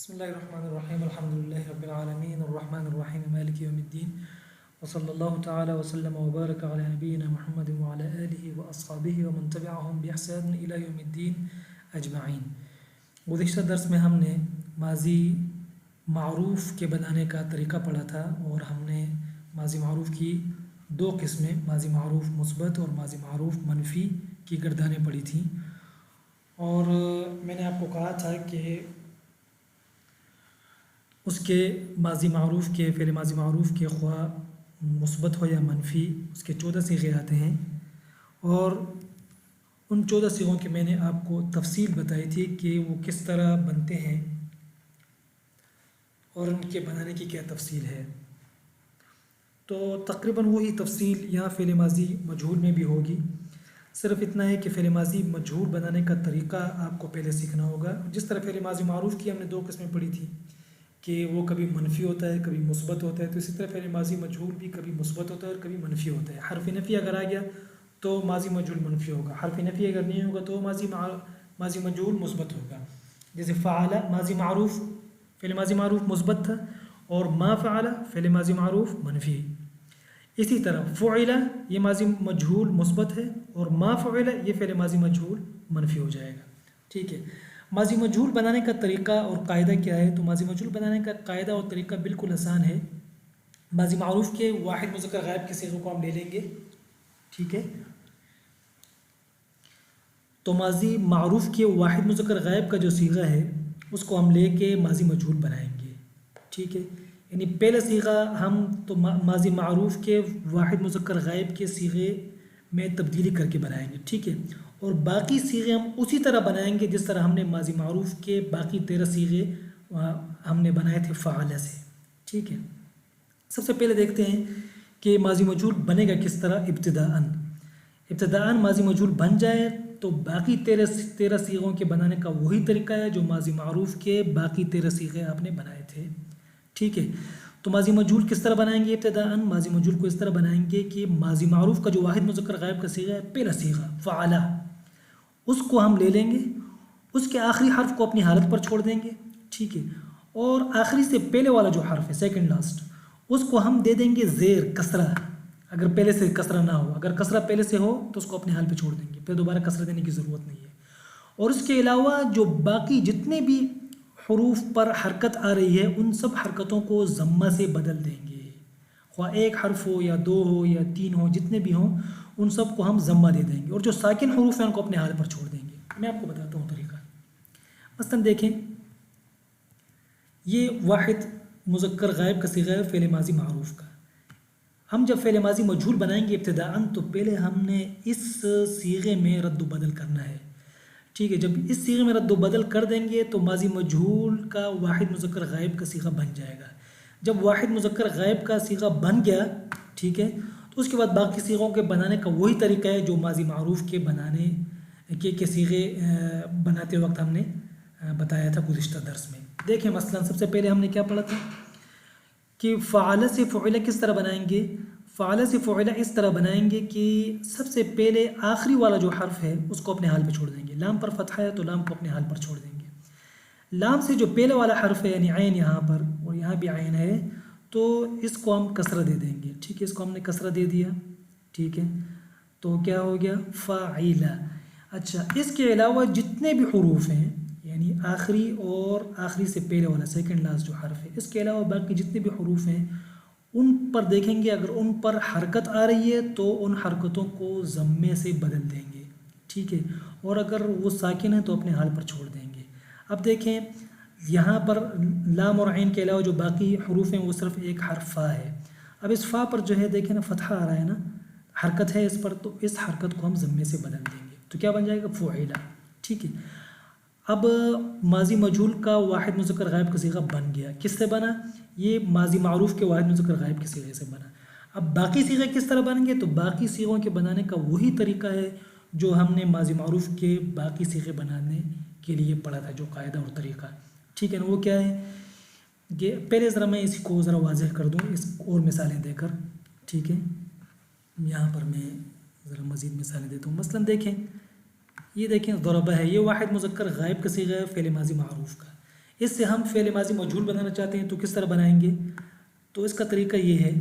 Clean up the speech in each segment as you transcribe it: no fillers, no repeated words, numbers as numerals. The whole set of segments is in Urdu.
بسم الله الرحمن الرحيم الحمد لله رب العالمين الرحمن الرحيم مالك يوم الدين وصلى الله تعالى وسلم وبارك على نبينا محمد وعلى آله وأصحابه ومن تبعهم بإحسان إلى يوم الدين أجمعين۔ گزشتہ درس میں ہم نے ماضی معروف کے بنانے کا طریقہ پڑھا تھا اور ہم نے ماضی معروف کی دو قسمیں ماضی معروف مثبت اور ماضی معروف منفی کی گردانیں پڑھی تھیں، اور میں نے آپ کو کہا تھا کہ اس کے ماضی معروف کے فعل ماضی معروف کے خواہ مثبت ہو یا منفی اس کے 14 صیغے آتے ہیں، اور ان 14 صیغوں کی میں نے آپ کو تفصیل بتائی تھی کہ وہ کس طرح بنتے ہیں اور ان کے بنانے کی کیا تفصیل ہے۔ تو تقریباً وہی تفصیل یہاں فعل ماضی مجہول میں بھی ہوگی، صرف اتنا ہے کہ فعل ماضی مجہول بنانے کا طریقہ آپ کو پہلے سیکھنا ہوگا۔ جس طرح فعل ماضی معروف کی ہم نے دو قسمیں پڑھی تھی کہ وہ کبھی منفی ہوتا ہے کبھی مثبت ہوتا ہے، تو اسی طرح فعل ماضی مجہول بھی کبھی مثبت ہوتا ہے اور کبھی منفی ہوتا ہے۔ حرف نفی اگر آ گیا تو ماضی مجہول منفی ہوگا، حرف نفی اگر نہیں ہوگا تو ماضی مجہول مثبت ہوگا۔ جیسے فعل ماضی معروف فعل ماضی معروف مثبت تھا، اور ما فعل فعل ماضی معروف منفی۔ اسی طرح فعل یہ ماضی مجہول مثبت ہے، اور ما فعل یہ فعل ماضی مجہول منفی ہو جائے گا۔ ٹھیک ہے، ماضی مجہول بنانے کا طریقہ اور قاعدہ کیا ہے؟ تو ماضی مجہول بنانے کا قاعدہ اور طریقہ بالکل آسان ہے۔ ماضی معروف کے واحد مذکر غائب کے صیغوں کو ہم لے لیں گے، ٹھیک ہے؟ تو ماضی معروف کے واحد مذکر غائب کا جو صیغہ ہے اس کو ہم لے کے ماضی مجہول بنائیں گے، ٹھیک ہے؟ یعنی پہلا صیغہ ہم تو ماضی معروف کے واحد مذکر غائب کے صیغے میں تبدیلی کر کے بنائیں گے، ٹھیک ہے؟ اور باقی صیغے ہم اسی طرح بنائیں گے جس طرح ہم نے ماضی معروف کے باقی 13 صیغے ہم نے بنائے تھے فعل سے، ٹھیک ہے؟ سب سے پہلے دیکھتے ہیں کہ ماضی مجہول بنے گا کس طرح۔ ابتداءً ماضی مجہول بن جائے تو باقی 13 صیغوں کے بنانے کا وہی طریقہ ہے جو ماضی معروف کے باقی 13 صیغے آپ نے بنائے تھے، ٹھیک ہے؟ تو ماضی مجہول کس طرح بنائیں گے؟ ابتداءً ماضی مجہول کو اس طرح بنائیں گے کہ ماضی معروف کا جو واحد مذکر غائب کا صیغہ ہے پہلا صیغہ فعل، اس کو ہم لے لیں گے، اس کے آخری حرف کو اپنی حالت پر چھوڑ دیں گے، ٹھیک ہے؟ اور آخری سے پہلے والا جو حرف ہے سیکنڈ لاسٹ اس کو ہم دے دیں گے زیر کسرہ، اگر پہلے سے کسرہ نہ ہو، اگر کسرہ پہلے سے ہو تو اس کو اپنے حال پہ چھوڑ دیں گے، پھر دوبارہ کسرہ دینے کی ضرورت نہیں ہے۔ اور اس کے علاوہ جو باقی جتنے بھی حروف پر حرکت آ رہی ہے ان سب حرکتوں کو ضمہ سے بدل دیں گے، خواہ ایک حرف ہو یا دو ہو یا تین ہو، جتنے بھی ہوں ان سب کو ہم ضمہ دے دیں گے، اور جو ساکن حروف ہیں ان کو اپنے حال پر چھوڑ دیں گے۔ میں آپ کو بتاتا ہوں طریقہ۔ مثلاً دیکھیں، یہ واحد مذکر غائب کا صیغہ ہے فعل ماضی معروف کا۔ ہم جب فعل ماضی مجہول بنائیں گے ابتداءً تو پہلے ہم نے اس صیغے میں رد و بدل کرنا ہے، ٹھیک ہے؟ جب اس صیغے میں رد و بدل کر دیں گے تو ماضی مجہول کا واحد مذکر غائب کا صیغہ بن جائے گا۔ جب واحد مذکر غائب کا صیغہ بن گیا، ٹھیک ہے، تو اس کے بعد باقی صیغوں کے بنانے کا وہی طریقہ ہے جو ماضی معروف کے بنانے کے صیغے بناتے وقت ہم نے بتایا تھا گزشتہ درس میں۔ دیکھیں مثلاً سب سے پہلے ہم نے کیا پڑھا تھا کہ فعل سے فعل کس طرح بنائیں گے؟ فعل سے فعل اس طرح بنائیں گے کہ سب سے پہلے آخری والا جو حرف ہے اس کو اپنے حال پہ چھوڑ دیں گے۔ لام پر فتحہ ہے تو لام کو اپنے حال پر چھوڑ دیں گے۔ لام سے جو پہلے والا حرف ہے یعنی عین یہاں پر اور یہاں بھی عین ہے تو اس کو ہم کسرہ دے دیں گے، ٹھیک ہے؟ اس کو ہم نے کسرہ دے دیا، ٹھیک ہے؟ تو کیا ہو گیا؟ فاعل۔ اچھا، اس کے علاوہ جتنے بھی حروف ہیں یعنی آخری اور آخری سے پہلے والا سیکنڈ لاسٹ جو حرف ہے، اس کے علاوہ باقی جتنے بھی حروف ہیں ان پر دیکھیں گے، اگر ان پر حرکت آ رہی ہے تو ان حرکتوں کو ضمے سے بدل دیں گے، ٹھیک ہے؟ اور اگر وہ ساکن ہیں تو اپنے حال پر چھوڑ دیں گے۔ اب دیکھیں یہاں پر لام اور عین کے علاوہ جو باقی حروف ہیں وہ صرف ایک حرف فا ہے۔ اب اس فا پر جو ہے دیکھیں نا فتحہ آ رہا ہے نا، حرکت ہے اس پر، تو اس حرکت کو ہم ضمے سے بدل دیں گے، تو کیا بن جائے گا؟ فعل، ٹھیک ہے؟ اب ماضی مجہول کا واحد مذکر غائب کا صیغہ بن گیا، کس سے بنا؟ یہ ماضی معروف کے واحد مذکر غائب کے صیغے سے بنا۔ اب باقی صیغے کس طرح بنیں گے؟ تو باقی صیغوں کے بنانے کا وہی طریقہ ہے جو ہم نے ماضی معروف کے باقی صیغے بنانے کے لیے پڑھا تھا، جو قاعدہ اور طریقہ، ٹھیک ہے نا؟ وہ کیا ہے کہ پہلے ذرا میں اس کو ذرا واضح کر دوں اس اور مثالیں دے کر، ٹھیک ہے؟ یہاں پر میں ذرا مزید مثالیں دیتا ہوں۔ مثلاً دیکھیں، یہ دیکھیں ضربہ ہے، یہ واحد مذکر غائب کا صیغہ ہے فعل ماضی معروف کا۔ اس سے ہم فعل ماضی مجہول بنانا چاہتے ہیں تو کس طرح بنائیں گے؟ تو اس کا طریقہ یہ ہے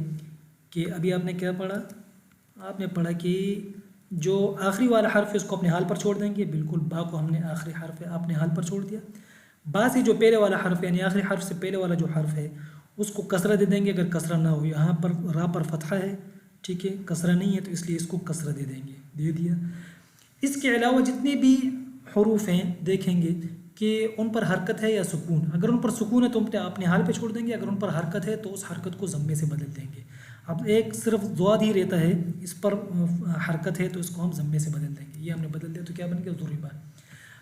کہ ابھی آپ نے کیا پڑھا؟ آپ نے پڑھا کہ جو آخری والا حرف ہے اس کو اپنے حال پر چھوڑ دیں گے، بالکل با کو ہم نے آخری حرف ہے اپنے حال پر چھوڑ دیا، با سے جو پہلے والا حرف ہے یعنی آخری حرف سے پہلے والا جو حرف ہے اس کو کسرہ دے دیں گے اگر کسرہ نہ ہو، یہاں پر را پر فتحہ ہے، ٹھیک ہے، کسرہ نہیں ہے تو اس لیے اس کو کسرہ دے دیں گے، دے دیا۔ اس کے علاوہ جتنے بھی حروف ہیں دیکھیں گے کہ ان پر حرکت ہے یا سکون، اگر ان پر سکون ہے تو اپنے حال پہ چھوڑ دیں گے، اگر ان پر حرکت ہے تو اس حرکت کو ضمے سے بدل دیں گے۔ اب ایک صرف ضاد ہی رہتا ہے، اس پر حرکت ہے تو اس کو ہم ضمے سے بدل دیں گے، یہ ہم نے بدل دیا تو کیا بن گیا؟ ضربہ۔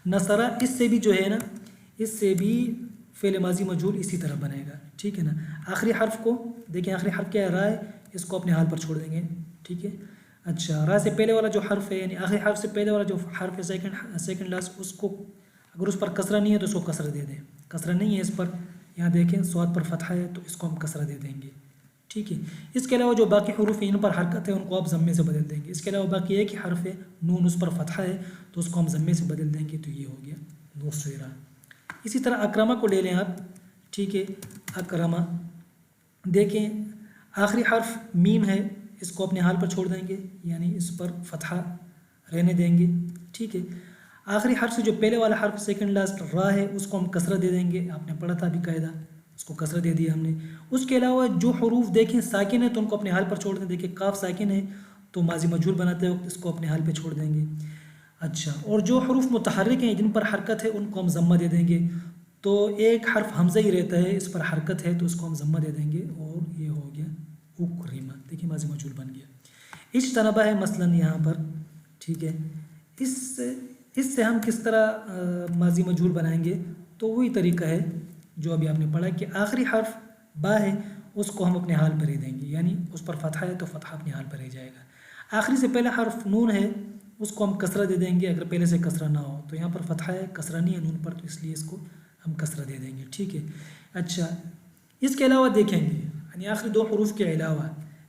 نصرہ، اس سے بھی جو ہے نا، اس سے بھی فعل ماضی مجہول اسی طرح بنے گا، ٹھیک ہے نا۔ آخری حرف کو دیکھیں، آخری حرف کیا ہے؟ را ہے، اس کو اپنے حال پر چھوڑ دیں گے، ٹھیک ہے۔ اچھا، را سے پہلے والا جو حرف ہے یعنی آخری حرف سے پہلے والا جو حرف ہے سیکنڈ لاسٹ، اس کو اگر اس پر کسرہ نہیں ہے تو اس کو کسرہ دے دیں، کسرہ نہیں ہے اس پر، یہاں دیکھیں صاد پر فتحہ ہے تو اس کو ہم کسرہ دے دیں گے، ٹھیک ہے۔ اس کے علاوہ جو باقی حروف ہیں ان پر حرکت ہے ان کو آپ ضمے سے بدل دیں گے، اس کے علاوہ باقی ایک ہی حرف ہے نون، اس پر فتحہ ہے تو اس کو ہم ضمے سے بدل دیں گے، تو یہ ہو گیا نصیرہ۔ اسی طرح اکرمہ کو لے لیں آپ، ٹھیک ہے۔ اکرمہ دیکھیں، آخری حرف میم ہے، اس کو اپنے حال پر چھوڑ دیں گے یعنی اس پر فتحہ رہنے دیں گے، ٹھیک ہے۔ آخری حرف سے جو پہلے والا حرف سیکنڈ لاسٹ را ہے اس کو ہم کسرہ دے دیں گے، آپ نے پڑھا تھا ابھی قاعدہ، اس کو کسرہ دے دیا ہم نے۔ اس کے علاوہ جو حروف دیکھیں ساکن ہے تو ان کو اپنے حال پر چھوڑ دیں، دیکھیں کاف ساکن ہے تو ماضی مجہول بناتے وقت اس کو اپنے حال پہ چھوڑ دیں گے۔ اچھا، اور جو حروف متحرک ہیں جن پر حرکت ہے ان کو ہم ضمہ دے دیں گے، تو ایک حرف حمزہ ہی رہتا ہے، اس پر حرکت ہے تو اس کو ہم ضمہ دے دیں گے، اور یہ ہو گیا اکرمہ، دیکھیں ماضی مجہول بن گیا۔ اجتنبہ ہے مثلاً یہاں پر، ٹھیک ہے۔ اس سے ہم کس طرح ماضی مجہول بنائیں گے؟ تو وہی طریقہ ہے جو ابھی آپ نے پڑھا کہ آخری حرف با ہے اس کو ہم اپنے حال پر ہی دیں گے، یعنی اس پر فتحہ ہے تو فتحہ اپنے حال پر ہی جائے گا۔ آخری سے پہلا حرف نون ہے اس کو ہم کسرہ دے دیں گے اگر پہلے سے کسرہ نہ ہو، تو یہاں پر فتحہ ہے، کسرہ نہیں ہے نون پر، تو اس لیے اس کو ہم کسرہ دے دیں گے، ٹھیک ہے۔ اچھا، اس کے علاوہ دیکھیں گے یعنی آخری دو حروف کے علاوہ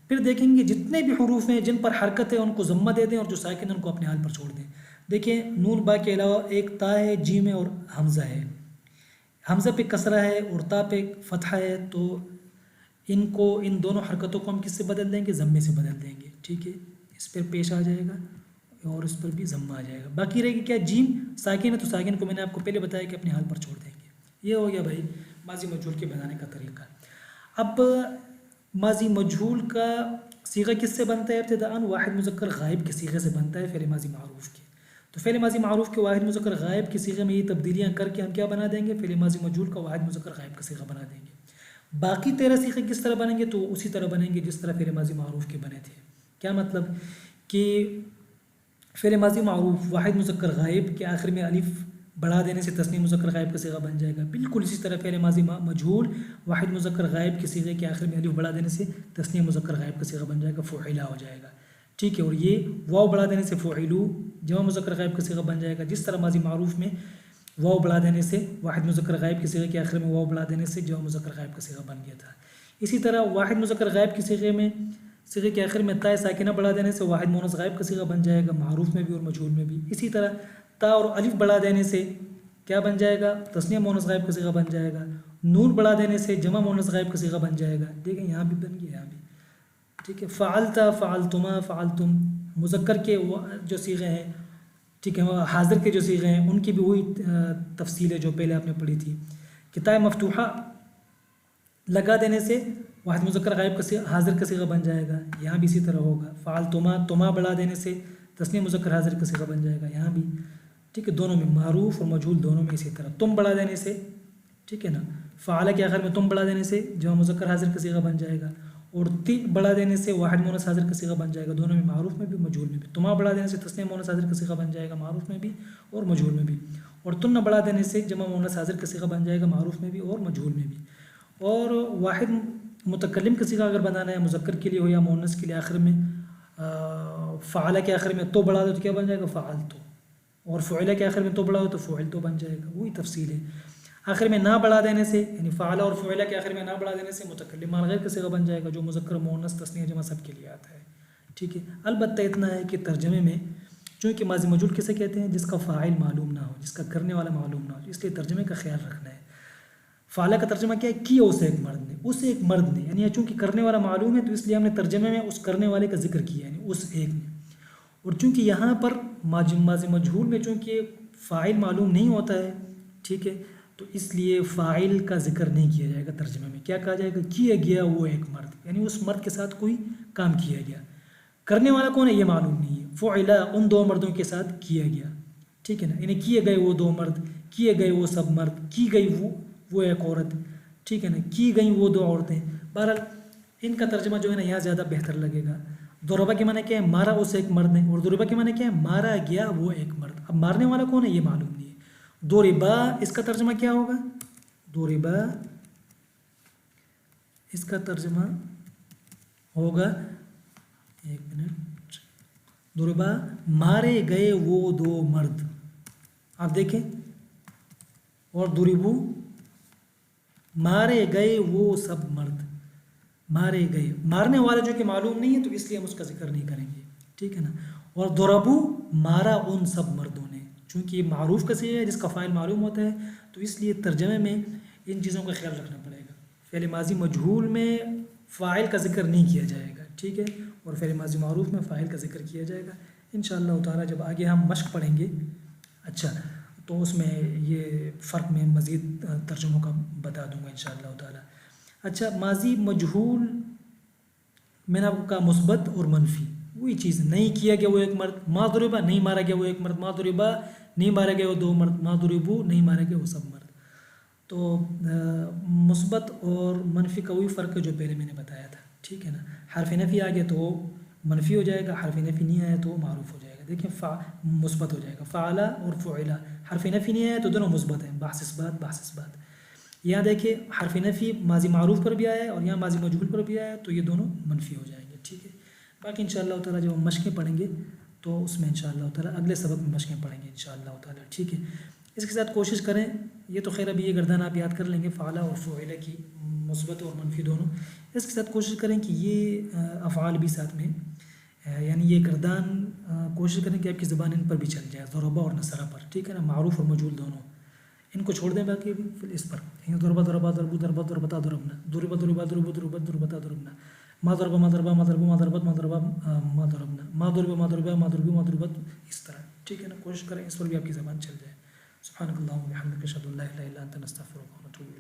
پھر دیکھیں گے جتنے بھی حروف ہیں جن پر حرکت ہے ان کو ضمہ دے دیں اور جو ساکن ہیں ان کو اپنے حال پر چھوڑ دیں۔ دیکھیں نون با کے علاوہ ایک تا ہے، جیم ہے اور حمزہ ہے، حمزہ پہ کسرہ ہے اور تا پہ فتحہ ہے، تو ان دونوں حرکتوں کو ہم کس سے بدل دیں گے؟ ضمے سے بدل دیں گے، ٹھیک ہے۔ اس پر پیش آ جائے گا اور اس پر بھی ضمہ آ جائے گا، باقی رہے گی کیا؟ جیم ساکن ہے تو ساکن کو میں نے آپ کو پہلے بتایا کہ اپنے حال پر چھوڑ دیں گے۔ یہ ہو گیا بھائی ماضی مجہول کے بنانے کا طریقہ۔ اب ماضی مجہول کا صیغہ کس سے بنتا ہے؟ ابتداءً واحد مذکر غائب کے صیغے سے بنتا ہے فعل ماضی معروف کے، تو فعل ماضی معروف کے واحد مذکر غائب کے صیغے میں یہ تبدیلیاں کر کے ہم کیا بنا دیں گے؟ فعل ماضی مجہول کا واحد مذکر غائب کا صیغہ بنا دیں گے۔ باقی 13 صیغے کس طرح بنیں گے؟ تو اسی طرح بنیں گے جس طرح فعل ماضی معروف کے بنے تھے۔ کیا مطلب؟ کہ فعل ماضی معروف واحد مذکر غائب کے آخر میں الف بڑھا دینے سے تثنیہ مذکر غائب کا صیغہ بن جائے گا، بالکل اسی طرح فعل ماضی مجہول واحد مذکر غائب کے صیغے کے آخر میں الف بڑھا دینے سے تثنیہ مذکر غائب کا صیغہ بن جائے گا، فعلا ہو جائے گا، ٹھیک ہے۔ اور یہ واو بڑھا دینے سے فعلو جمع مذکر غائب کا صیغہ بن جائے گا، جس طرح ماضی معروف میں واو بڑھا دینے سے واحد مذکر غائب کے صیغے کے آخر میں واو بڑھا دینے سے جمع مذکر غائب کا صیغہ بن گیا تھا۔ اسی طرح واحد مذکر غائب کے صیغے کے آخر میں تا ساکنہ بڑھا دینے سے واحد مونث غائب کا صیغہ بن جائے گا، معروف میں بھی اور مجہول میں بھی۔ اسی طرح تا اور الف بڑھا دینے سے کیا بن جائے گا؟ تثنیہ مونث غائب کا صیغہ بن جائے گا، نون بڑھا دینے سے جمع مونث غائب کا صیغہ بن جائے گا، دیکھیں یہاں بھی بن گیا، یہاں بھی، ٹھیک ہے۔ فعلتا، فعلتما، فعلتم، مذکر کے جو صیغے ہیں، ٹھیک ہے، حاضر کے جو صیغے ہیں ان کی بھی وہی تفصیل ہے جو پہلے آپ نے پڑھی تھی۔ کتاب مفتوحہ لگا دینے سے واحد مذکر غائب کا حاضر کا صیغہ بن جائے گا، یہاں بھی اسی طرح ہوگا۔ فعلتما، تما بڑھا دینے سے تثنیہ مذکر حاضر کا صیغہ بن جائے گا، یہاں بھی، ٹھیک ہے، دونوں میں معروف اور مجہول دونوں میں اسی طرح۔ تم بڑھا دینے سے، ٹھیک ہے نا، فعال کے آخر میں تم بڑھا دینے سے جمع مذکر حاضر کا صیغہ بن جائے گا، اور تی بڑھا دینے سے واحد مونث حاضر کا صیغہ بن جائے گا، دونوں میں معروف میں بھی مجہول میں بھی۔ تما بڑھا دینے سے تثنیہ مونث حاضر کا صیغہ بن جائے گا، معروف میں بھی اور مجہول میں بھی، اور تن بڑھا دینے سے جمع مونث حاضر کا صیغہ بن جائے گا، معروف میں بھی اور مجہول میں بھی۔ اور واحد متکلم کا صیغہ اگر بنانا ہے مذکر کے لیے ہو یا مؤنث کے لیے، آخر میں فعال کے آخر میں تو بڑھا دو تو کیا بن جائے گا؟ فعلتو، اور فعل کے آخر میں تو بڑھا ہو تو فعلتو بن جائے گا، وہی تفصیل ہے۔ آخر میں نہ بڑھا دینے سے یعنی فعل اور فعل کے آخر میں نہ بڑھا دینے سے متکلم مع غیر کا صیغہ بن جائے گا، جو مذکر مؤنث تثنیہ جمع سب کے لیے آتا ہے، ٹھیک ہے۔ البتہ اتنا ہے کہ ترجمے میں چونکہ ماضی مجہول کیسے کہتے ہیں؟ جس کا فاعل معلوم نہ ہو، جس کا کرنے والا معلوم نہ ہو، اس لیے ترجمے کا خیال رکھنا ہے۔ فعلا کا ترجمہ کیا ہے؟ کیا اسے ایک مرد نے، اسے ایک مرد نے، یعنی چونکہ کرنے والا معلوم ہے تو اس لیے ہم نے ترجمے میں اس کرنے والے کا ذکر کیا، یعنی اس ایک نے۔ اور چونکہ یہاں پر ماضی مجہول میں چونکہ فاعل معلوم نہیں ہوتا ہے، ٹھیک ہے، تو اس لیے فاعل کا ذکر نہیں کیا جائے گا ترجمے میں۔ کیا کہا جائے گا؟ کیا گیا وہ ایک مرد، یعنی اس مرد کے ساتھ کوئی کام کیا گیا۔ کرنے والا کون ہے یہ معلوم نہیں ہے، فعلا ان دو مردوں کے ساتھ کیا گیا، ٹھیک ہے نا، یعنی کیے گئے وہ دو مرد، کیے گئے وہ سب مرد، کی گئی وہ ایک عورت، ٹھیک ہے نا، کی گئیں وہ دو عورتیں۔ بہرحال ان کا ترجمہ جو ہے نا یہاں زیادہ بہتر لگے گا۔ ضربہ کے معنی کیا ہے؟ مارا اس ایک مرد نے، اور ضربہ کے معنی کیا ہے؟ مارا گیا وہ ایک مرد۔ اب مارنے والا کون ہے یہ معلوم نہیں ہے۔ ضربا اس کا ترجمہ کیا ہوگا؟ ضربا اس کا ترجمہ ہوگا، ایک منٹ، ضربا مارے گئے وہ دو مرد، آپ دیکھیں، اور ضربو مارے گئے وہ سب مرد، مارے گئے، مارنے والا جو کہ معلوم نہیں ہے تو اس لیے ہم اس کا ذکر نہیں کریں گے، ٹھیک ہے نا۔ اور ضربو مارا ان سب مردوں نے، چونکہ یہ معروف کا صیغہ ہے جس کا فاعل معلوم ہوتا ہے تو اس لیے ترجمے میں ان چیزوں کا خیال رکھنا پڑے گا۔ فعل ماضی مجہول میں فاعل کا ذکر نہیں کیا جائے گا، ٹھیک ہے، اور فعل ماضی معروف میں فاعل کا ذکر کیا جائے گا۔ انشاءاللہ تعالیٰ جب آگے ہم مشق پڑھیں گے اچھا تو اس میں یہ فرق میں مزید ترجموں کا بتا دوں گا انشاءاللہ تعالیٰ۔ اچھا، ماضی مجہول میں نے آپ کو کہا مثبت اور منفی، وہی چیز، نہیں کیا گیا وہ ایک مرد، ما ضربا نہیں مارا گیا وہ ایک مرد، ما ضربا نہیں مارا گیا وہ دو مرد، ما ضربو نہیں مارا گیا وہ سب مرد۔ تو مثبت اور منفی کا وہی فرق ہے جو پہلے میں نے بتایا تھا، ٹھیک ہے نا۔ حرف نفی آ گیا تو وہ منفی ہو جائے گا، حرف نفی نہیں آیا تو وہ معروف ہو جائے گا۔ دیکھیں مثبت ہو جائے گا، فعلا اور فعلا، حرف نفی نہیں آیا تو دونوں مثبت ہیں، بحث اثبات بحث اثبات۔ یہاں دیکھیں حرف نفی ماضی معروف پر بھی آیا ہے اور یہاں ماضی مجہول پر بھی آیا ہے تو یہ دونوں منفی ہو جائیں گے، ٹھیک ہے۔ باقی انشاءاللہ تعالیٰ جب ہم مشقیں پڑھیں گے تو اس میں انشاءاللہ تعالیٰ اگلے سبق میں مشقیں پڑھیں گے انشاءاللہ تعالیٰ، ٹھیک ہے۔ اس کے ساتھ کوشش کریں، یہ تو خیر ابھی یہ گردان آپ یاد کر لیں گے فعلا اور فعلا کی، مثبت اور منفی دونوں۔ اس کے ساتھ کوشش کریں کہ یہ افعال بھی ساتھ میں، یعنی یہ گردان کوشش کریں کہ آپ کی زبان ان پر بھی چل جائے، ضربہ اور نصرہ پر، ٹھیک ہے نا، معروف اور مجہول دونوں، ان کو چھوڑ دیں باقی بھی پھر اس پر، ضربہ ضربہ ضربو ضربہ ضربتا ضربنا، ضربہ ضربہ ضربو ضربت ضربتا ضربنا، ما ضربہ ما ضربہ ما ضربو ما ضربت ما ضربہ ما ضربنا، ما ضربہ ما ضربہ ما ضربو ما ضربت، اس طرح، ٹھیک ہے نا۔ کوشش کریں اس پر بھی آپ کی زبان چل جائے۔ سبحانک اللہم و بحمدک، اشہد ان لا الہ الا انت، نستغفرک و نتوب الیک۔